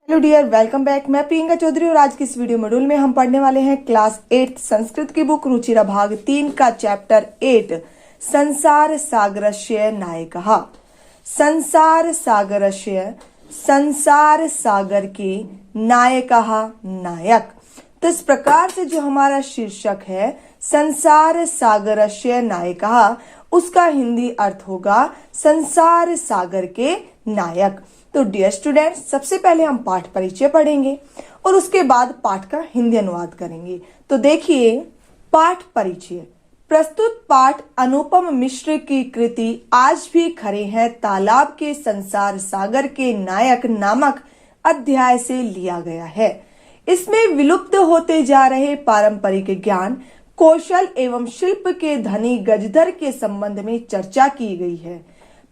Hello dear, welcome back. मैं प्रियंका चौधरी और आज की इस वीडियो मॉड्यूल में हम पढ़ने वाले हैं क्लास 8 संस्कृत की बुक रुचिरा भाग 3 का चैप्टर 8 संसार सागरस्य नायकः। संसार सागरस्य, संसार सागर के नायकः, नायक। तो इस प्रकार से जो हमारा शीर्षक है संसार सागरस्य नायकः, उसका हिंदी अर्थ होगा संसार सागर के नायक। तो डियर स्टूडेंट्स, सबसे पहले हम पाठ परिचय पढ़ेंगे और उसके बाद पाठ का हिंदी अनुवाद करेंगे। तो देखिए, पाठ परिचय। प्रस्तुत पाठ अनुपम मिश्र की कृति आज भी खड़े हैं तालाब के संसार सागर के नायक नामक अध्याय से लिया गया है। इसमें विलुप्त होते जा रहे पारंपरिक ज्ञान, कौशल एवं शिल्प के धनी गजधर के संबंध में चर्चा की गई है।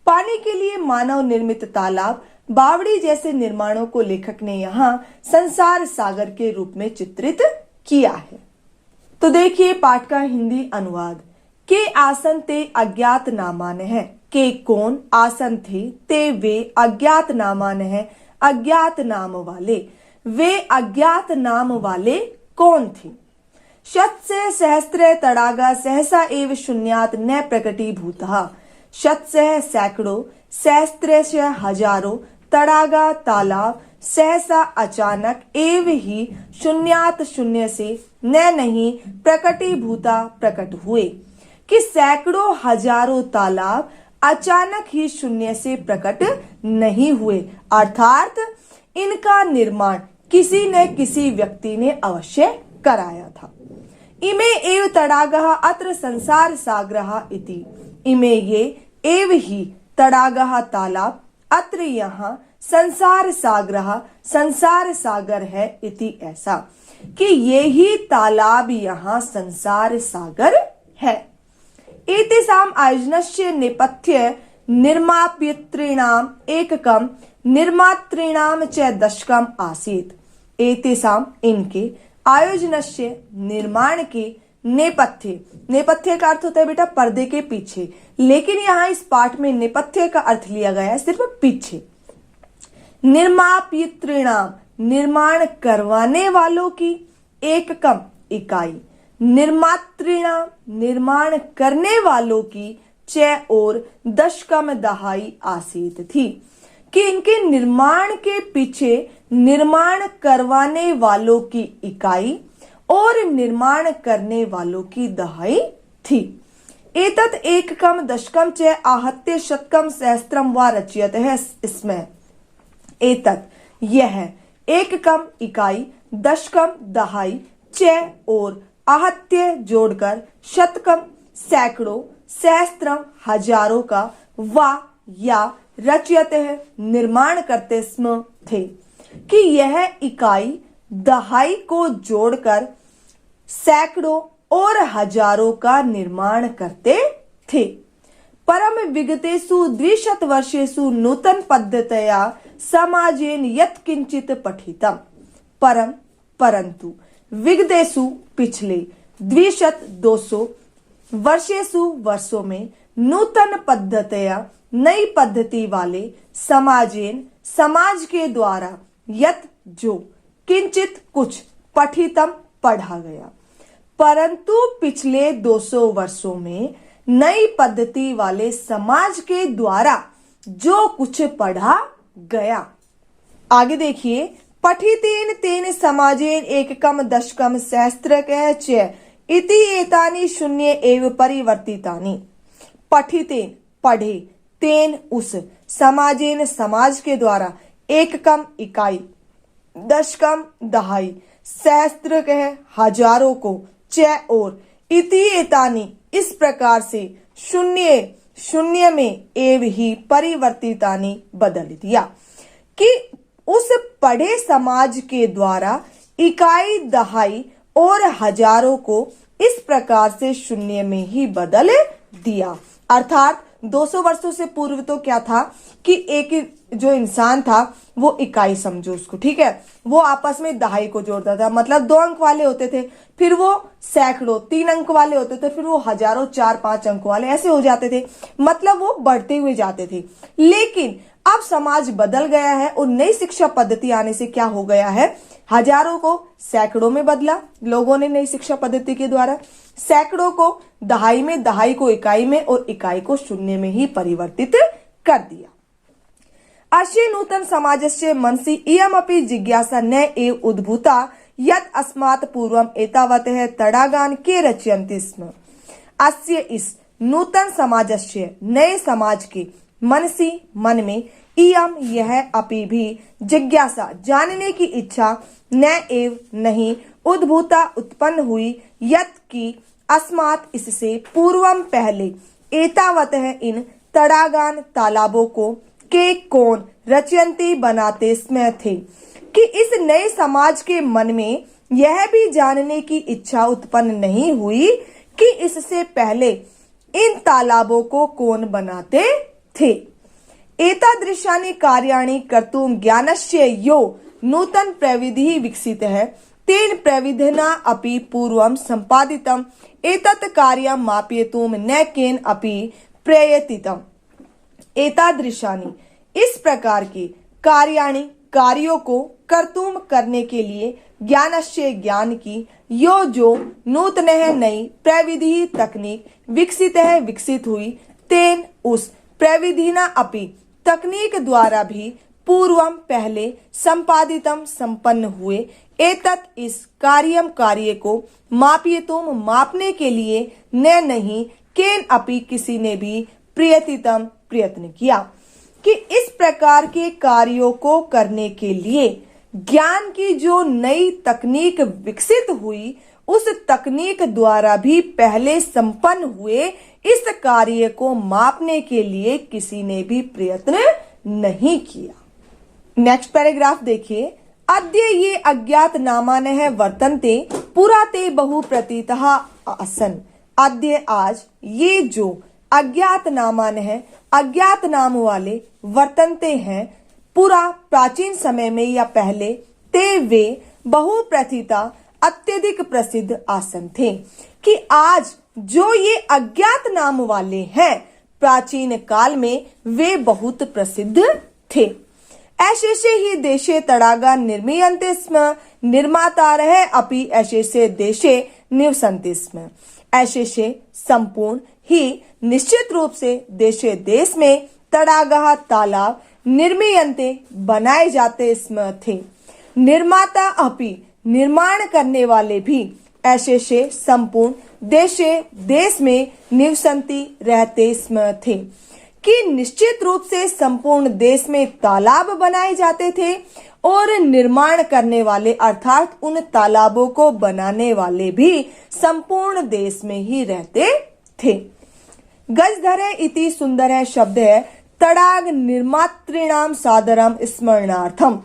पानी के लिए मानव निर्मित तालाब, बावड़ी जैसे निर्माणों को लेखक ने यहाँ संसार सागर के रूप में चित्रित किया है। तो देखिए पाठ का हिंदी अनुवाद। के आसन ते अज्ञात नामान है। के कौन आसन थे, ते वे अज्ञात नामान है, अज्ञात नाम वाले। वे अज्ञात नाम वाले कौन थे? शत से सहस्त्र तड़ागा सहसा एव शून्यात न प्रकटीभूतः। शत से सैकड़ों, सहस्त्र से हजारों, तड़ागा तालाब, सहसा अचानक, एव ही शून्यात शून्य से, न नहीं, प्रकटीभूता प्रकट हुए। कि सैकड़ों हजारों तालाब अचानक ही शून्य से प्रकट नहीं हुए, अर्थात इनका निर्माण किसी न किसी व्यक्ति ने अवश्य कराया था। इमे एव तड़ागः अत्र संसार सागरः इति। इमे ये एव ही तड़ागः तालाब, अत्र यहाँ संसार सागरः संसार सागर है, इति ऐसा कि ये ही तालाब यहाँ संसार सागर है। एतेषाम् आयोजनस्य नेपथ्य निर्मापयितॄणाम् एककम्, निर्मातॄणाम् च दशकम् आसीत्। एतेषाम् इनके, आयोजनस्य निर्माण के, नेपथ्य, नेपथ्य का अर्थ होता है बेटा पर्दे के पीछे, लेकिन यहाँ इस पाठ में नेपथ्य का अर्थ लिया गया है सिर्फ पीछे। निर्मापयितॄणाम, निर्माण करवाने वालों की, एककम इकाई, निर्मातॄणाम, निर्माण करने वालों की, च और दशकम दहाई आसीत थी। कि इनके निर्माण के पीछे निर्माण करवाने वालों की इकाई और निर्माण करने वालों की दहाई थी। एतत् एककम दशकम च आहत्य शतकम सहस्त्रम व रचयत है। इसमें एतत् यह, एककम इकाई, दशकम दहाई, च और आहत्य जोड़कर, शतकम सैकड़ों, सहस्त्रम हजारों का, व या रचयत है निर्माण करते स्म थे। कि यह इकाई दहाई को जोड़कर सैकड़ों और हजारों का निर्माण करते थे। परम विगतेषु द्विशत वर्षेषु नूतन पद्धतया समाजेन यत्किंचित पठितम्। परम परंतु, विगतेषु पिछले, द्विशत 200, वर्षेषु वर्षों में, नूतन पद्धतया नई पद्धति वाले, समाजेन समाज के द्वारा, यत जो, किंचित कुछ, पठितम पढ़ा गया। परंतु पिछले 200 वर्षों में नई पद्धति वाले समाज के द्वारा जो कुछ पढ़ा गया। आगे देखिए, पठितेन तेन समाजेन एककम दशकम सहस्त्रकः च इति एतानि शून्य एव परिवर्तितानि। पठितेन पढ़े, तेन उस, समाजेन समाज के द्वारा, एककम इकाई, दशकम दहाई, सहस्त्रकः हजारों को, च और, इति एतानि इस प्रकार से, शून्य शून्य में, एव ही परिवर्तितानि बदल दिया। कि उस पढ़े समाज के द्वारा इकाई, दहाई और हजारों को इस प्रकार से शून्य में ही बदल दिया। अर्थात 200 वर्षों से पूर्व तो क्या था कि एक जो इंसान था वो इकाई समझो उसको, ठीक है, वो आपस में दहाई को जोड़ता था, मतलब 2 अंक वाले होते थे, फिर वो सैकड़ों 3 अंक वाले होते थे, फिर वो हजारों 4-5 अंक वाले ऐसे हो जाते थे, मतलब वो बढ़ते हुए जाते थे। लेकिन अब समाज बदल गया है और नई शिक्षा पद्धति आने से क्या हो गया है, हजारों को सैकड़ों में बदला लोगों ने नई शिक्षा पद्धति के द्वारा, सैकड़ों को दहाई में, दहाई को इकाई में और इकाई को शून्य में ही परिवर्तित कर दिया। अस्य नूतन समाजस्य मनसि इयमपि जिज्ञासा न एव उद्भूता यत् अस्मात् पूर्वम् एतावतः तडागान् के रचयन्ति स्म। अस्य इस नूतन समाजस्य नए समाज के मनसी मन में इयम यह अपि भी जिज्ञासा जानने की इच्छा न एव नहीं उद्भूता उत्पन्न हुई यत् की अस्मात् इससे पूर्वम पहले एतावतः इन तडागान तालाबों को के कौन रचयंती बनाते स्म थे कि इस नए समाज के मन में यह भी जानने की इच्छा उत्पन्न नहीं हुई कि इससे पहले इन तालाबों को कौन बनाते थे। एतादृशानि कार्याणि कर्तुं ज्ञानस्य यो नूतन प्रविधि विकसित है तेन प्रविधिना अपि पूर्वं संपादितम् एतत् कार्यं मापयितुं न केन अपि प्रयतितम्। एतादृशानि इस प्रकार के कार्याणि कार्यों को कर्तुम करने के लिए ज्ञानस्य ज्ञान की यो जो नूतन है नई प्रविधि तकनीक विकसित है विकसित हुई तेन उस प्रविधिना अपि तकनीक द्वारा भी पूर्वम पहले संपादितम संपन्न हुए एतत् इस कार्यम कार्य को मापयितुम मापने के लिए न नहीं केन अपि किसी ने भी प्रयतितम प्रयत्न किया कि इस प्रकार के कार्यों को करने के लिए ज्ञान की जो नई तकनीक विकसित हुई उस तकनीक द्वारा भी पहले संपन्न हुए इस कार्य को मापने के लिए किसी ने भी प्रयत्न नहीं किया। नेक्स्ट पैराग्राफ देखिए। अद्य ये अज्ञात नामानः वर्तन्ते पुरा ते बहु प्रतीतः आसन्। अद्य आज ये जो अज्ञात नामानः अज्ञात नाम वाले वर्तन्ते हैं पुरा प्राचीन समय में या पहले ते वे बहु प्रतीता अत्यधिक प्रसिद्ध आसन थे कि आज जो ये अज्ञात नाम वाले हैं प्राचीन काल में वे बहुत प्रसिद्ध थे। ऐशेषे ही देशे तडागा निर्मीयन्ते स्म निर्मातारः अपि ऐशेषे देशे निवसन्ति स्म। ऐशेषे संपूर्ण ही निश्चित रूप से देशे देश में तडागा तालाब निर्मीयन्ते बनाए जाते स्म थे। निर्माता अपि निर्माण करने वाले भी ऐशेषे संपूर्ण देशे देश में निवसन्ति रहते स्म थे कि निश्चित रूप से संपूर्ण देश में तालाब बनाए जाते थे और निर्माण करने वाले अर्थात उन तालाबों को बनाने वाले भी संपूर्ण देश में ही रहते थे। गजधरे इति सुंदर शब्द है तडाग निर्मातृणाम सादरम स्मरणार्थम।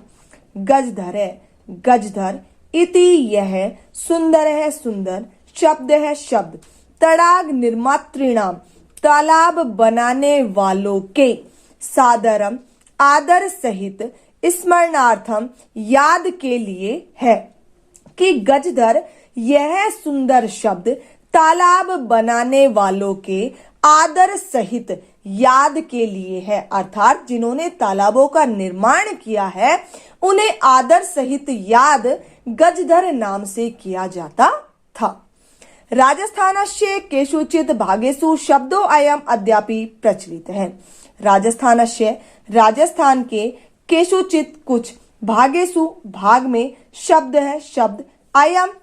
गजधरे गजधर इति यह सुंदर है सुंदर शब्द है शब्द तडाग निर्मातृणाम तालाब बनाने वालों के सादरम आदर सहित स्मरणार्थम याद के लिए है कि गजधर यह सुंदर शब्द तालाब बनाने वालों के आदर सहित याद के लिए है अर्थात जिन्होंने तालाबों का निर्माण किया है उन्हें आदर सहित याद गजधर नाम से किया जाता था। राजस्थानस्य केषुचित् भागेषु शब्दो अयम अद्यापि प्रचलित है। राजस्थानस्य राजस्थान के केषुचित् कुछ भागेषु भाग में शब्द है शब्द अयम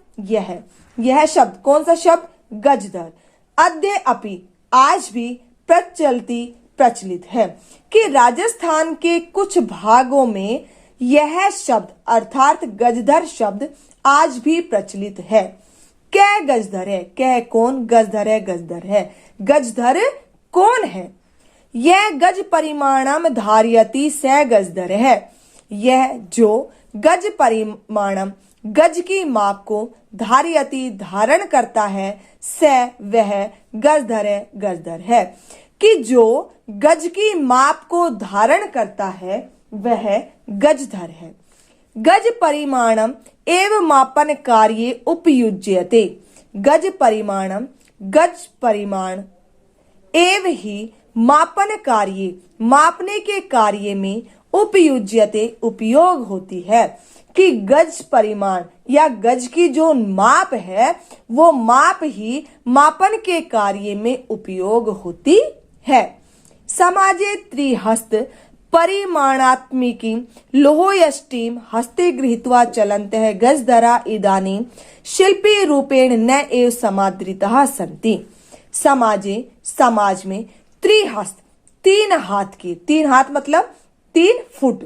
यह शब्द कौन सा शब्द गजधर अद्य अपि आज भी प्रचलित है कि राजस्थान के कुछ भागों में यह शब्द अर्थात गजधर शब्द आज भी प्रचलित है। क्या गजधर है क्या कौन गजधर है गजधर कौन है। यह गज परिमाणम धारयति स गजधर है। यह जो गज परिमाणम गज की माप को धारयति धारण करता है स वह गजधर है कि जो गज की माप को धारण करता है वह गजधर है। गज परिमाणम एव मापन कार्ये उपयुज्यते। गज परिमाण एव ही मापन कार्य, मापने के कार्य में उपयुज्यते उपयोग होती है कि गज परिमाण या गज की जो माप है वो माप ही मापन के कार्य में उपयोग होती है। समाजे त्रिहस्त परिमाणात्मिकी लोहोयष्टिम हस्ते गृहीत्वा चलन्तः गजधरा इदानीं शिल्पी रूपेण न एव समादृताः सन्ति। समाजे, समाज में त्रिहस्त, 3 हाथ की, 3 हाथ मतलब 3 फुट,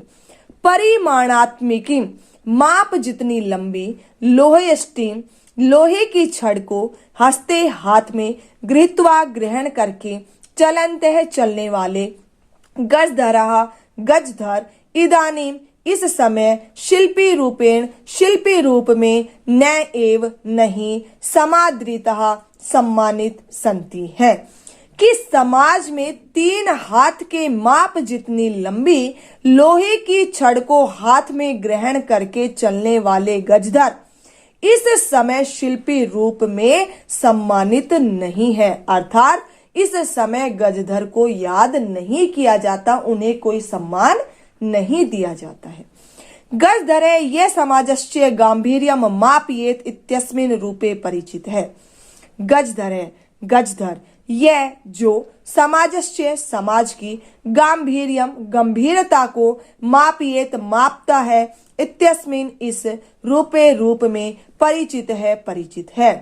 परिमाणात्मिकी माप जितनी लंबी, लोहयष्टिम लोहे की छड़ को हस्ते हाथ में गृहीत्वा ग्रहण करके चलंत है चलने वाले गजधरा गजधर इदानीम इस समय शिल्पी रूपेण शिल्पी रूप में न एव नहीं समादृतः सम्मानित संति है कि समाज में 3 हाथ के माप जितनी लंबी लोहे की छड़ को हाथ में ग्रहण करके चलने वाले गजधर इस समय शिल्पी रूप में सम्मानित नहीं है, अर्थात इस समय गजधर को याद नहीं किया जाता, उन्हें कोई सम्मान नहीं दिया जाता है। गजधरे ये समाजस्य गांभीर्यम मापयेत इत्यस्मिन् रूपे परिचित है। गजधरे, गजधर यह जो समाजस्य समाज की गांभीर्यम गंभीरता को मापयेत मापता है इत्यस्मिन् इस रूपे रूप में परिचित है, परिचित है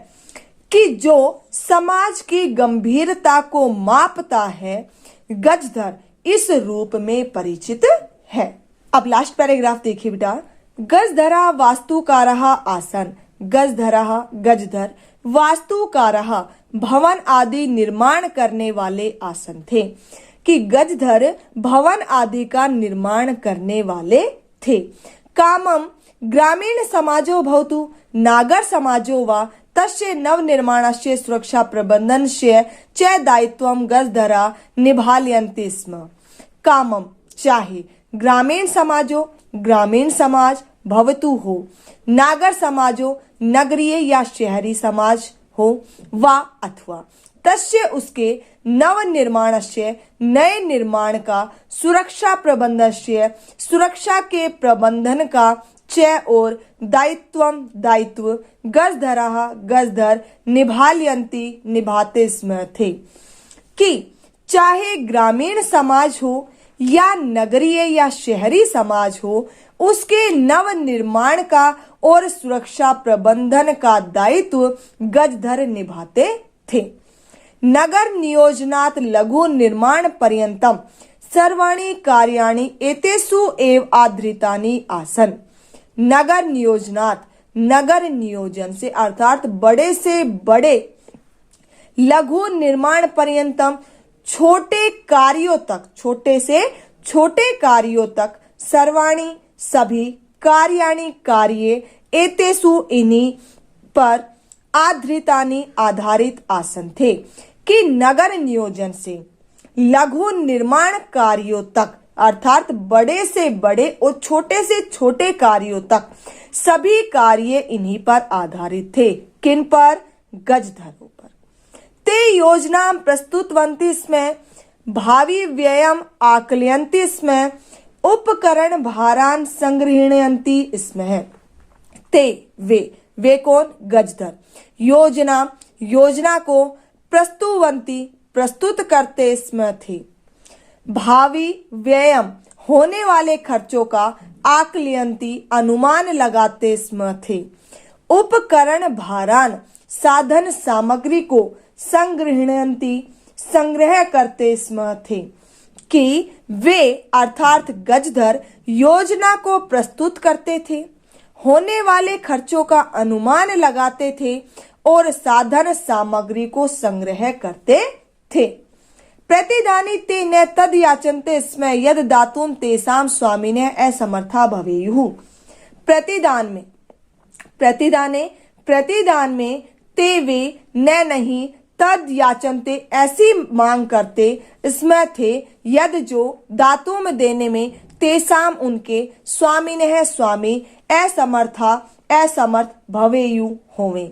कि जो समाज की गंभीरता को मापता है गजधर इस रूप में परिचित है। अब लास्ट पैराग्राफ देखिए बेटा। गजधरा वास्तुकारः आसन, गजधरा गजधर वास्तुकारः भवन आदि निर्माण करने वाले आसन थे कि गजधर भवन आदि का निर्माण करने वाले थे। कामम ग्रामीण समाजो भवतु नागर समाजो वा तस्य नवनिर्माणस्य सुरक्षा प्रबंधनस्य च दायित्वं गजधरा निभालयन्ति स्म। कामम चाहे ग्रामीण समाजो ग्रामीण समाज भवतु हो, नागर समाजो नगरीय या शहरी समाज हो, वा अथवा तस्य उसके नव निर्माणस्य नए निर्माण का सुरक्षा प्रबंधस्य सुरक्षा के प्रबंधन का च और दायित्वम दायित्व गजधरा गजधर निभालयन्ति निभाते स्म थे कि चाहे ग्रामीण समाज हो या नगरीय या शहरी समाज हो, उसके नव निर्माण का और सुरक्षा प्रबंधन का दायित्व गजधर निभाते थे। नगर नियोजनात् लघु निर्माण पर्यंतम सर्वाणि कार्याणि एतेषु एव आधृतानि आसन। नगर नियोजनात्, नगर नियोजन से अर्थात बड़े से बड़े, लघु निर्माण पर्यंतम छोटे कार्यों तक, छोटे से छोटे कार्यों तक, सर्वाणि सभी, कार्याणि कार्य, एतेषु इन्हीं पर आधृतानि आधारित आसन थे कि नगर नियोजन से लघु निर्माण कार्यों तक अर्थात बड़े से बड़े और छोटे से छोटे कार्यों तक सभी कार्य इन्हीं पर आधारित थे। किन पर? गजधरों पर। ते योजना प्रस्तुतवन्ति स्म, भावी व्ययम आकलयन्ति स्म, उपकरण भारान संगृह्णयन्ति स्म। ते वे कौन? गजधर। योजना, योजना को प्रस्तुवन्ति प्रस्तुत करते स्म थे। भावी व्ययम होने वाले खर्चों का आकलयन्ति अनुमान लगाते स्म थे। उपकरण भारान साधन सामग्री को संगृह्णयन्ति संग्रह करते स्म थे कि वे अर्थात गजधर योजना को प्रस्तुत करते थे, होने वाले खर्चों का अनुमान लगाते थे और साधन सामग्री को संग्रह करते थे। प्रतिदानी ते न तद याचन्ते स्म यद दातुं तेषां स्वामिनः असमर्था भवेयुः। प्रतिदान में ते वे न नहीं तद याचनते ऐसी मांग करते स्म थे यद जो दातुम देने में तेषाम उनके स्वामिनः स्वामी असमर्थ भवेयु होवे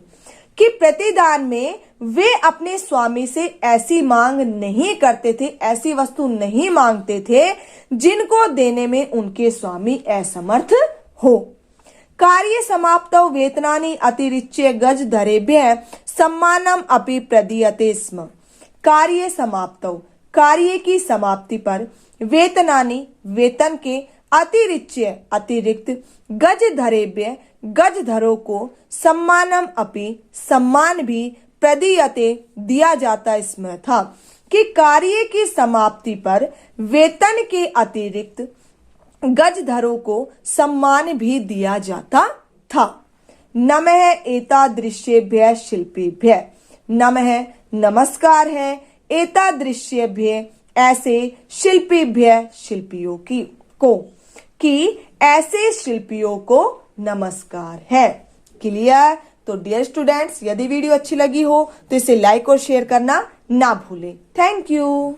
कि प्रतिदान में वे अपने स्वामी से ऐसी मांग नहीं करते थे, ऐसी वस्तु नहीं मांगते थे जिनको देने में उनके स्वामी असमर्थ हो। कार्य समाप्तौ वेतनानि अतिरिच्य गज धरेभ्य सम्मानम अपि प्रदीयते स्म। कार्य समाप्तौ, कार्य की समाप्ति पर, वेतनानि, वेतन के, अतिरिच्य, अतिरिक्त, गज धरेभ्य, गज धरों को, सम्मानम अपि, सम्मान भी, प्रदीयते, दिया जाता स्म था कि कार्य की समाप्ति पर वेतन के अतिरिक्त गज धरों को सम्मान भी दिया जाता था। नमः एतादृशेभ्यः शिल्पीभ्यः, नमः नमस्कार है, एतादृशेभ्यः ऐसे, शिल्पीभ्यः शिल्पियों की को, कि ऐसे शिल्पियों को नमस्कार है। क्लियर? तो डियर स्टूडेंट्स, यदि वीडियो अच्छी लगी हो तो इसे लाइक और शेयर करना ना भूलें। Thank you.